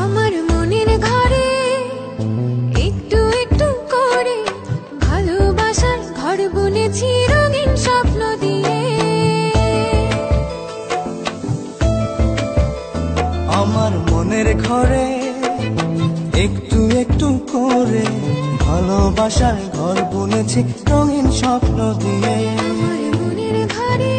আমার মনের ঘরে একটু একটু করে ভালোবাসার ঘর বুনেছি রঙিন স্বপ্ন দিয়ে। আমার মনের ঘরে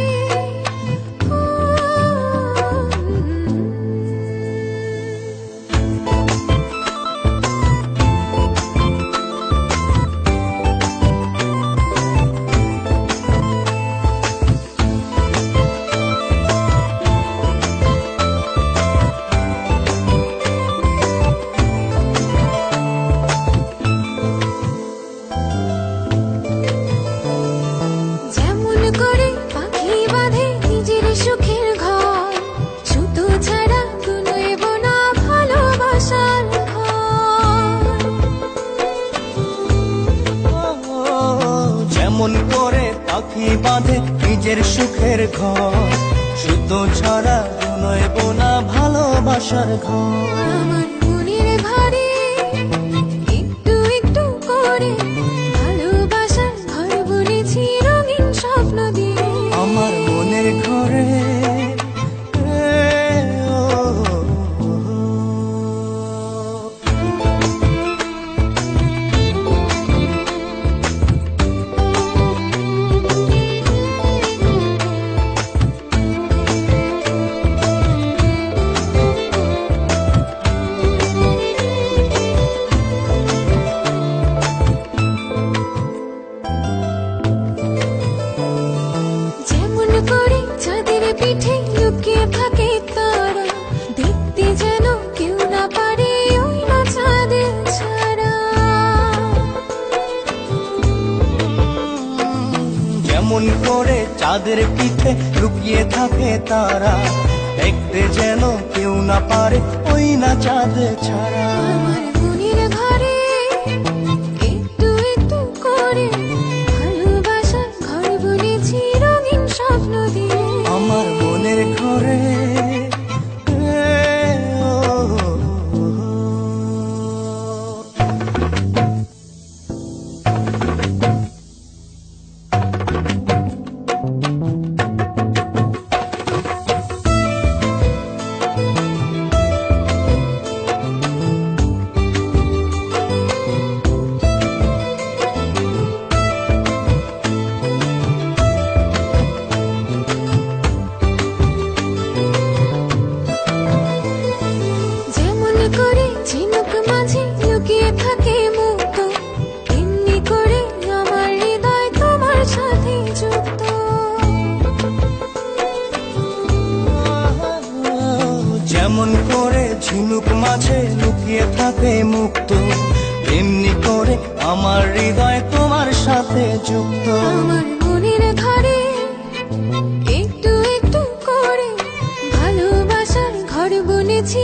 যেমন করে পাখি বাঁধে নিজের সুখের ঘর, সুতো ছাড়া নয় বোনা ভালোবাসার ঘর। আমার মনের ঘরে একটু একটু করে ভালোবাসার ঘর বুনেছি রঙিন স্বপ্ন দিয়ে। আমার মনের ঘরে পিঠে লুকিয়ে থাকে তারা, দেখতে যেন কেউ না পারে ওই না চাঁদের ছাড়া। যেমন করে চাঁদের পিঠে লুকিয়ে থাকে তারা, দেখতে যেন কেউ না পারে ওই না চাঁদ ছাড়া। আমার মনের ঘরে একটু একটু করে ভালোবাসার ঘর বুনেছি রঙিন স্বপ্ন দিয়ে। আমার মনের ঘরে ঝিনুক মাঝে লুকিয়ে থাকে মুক্ত, এমনি করে আমার হৃদয় তোমার সাথে যুক্ত। যেমন করে ঝিনুক মাঝে লুকিয়ে থাকে মুক্ত, এমনি করে আমার হৃদয় তোমার সাথে যুক্ত। আমার মনের ঘরে একটু একটু করে ভালোবাসার ঘর বুনেছি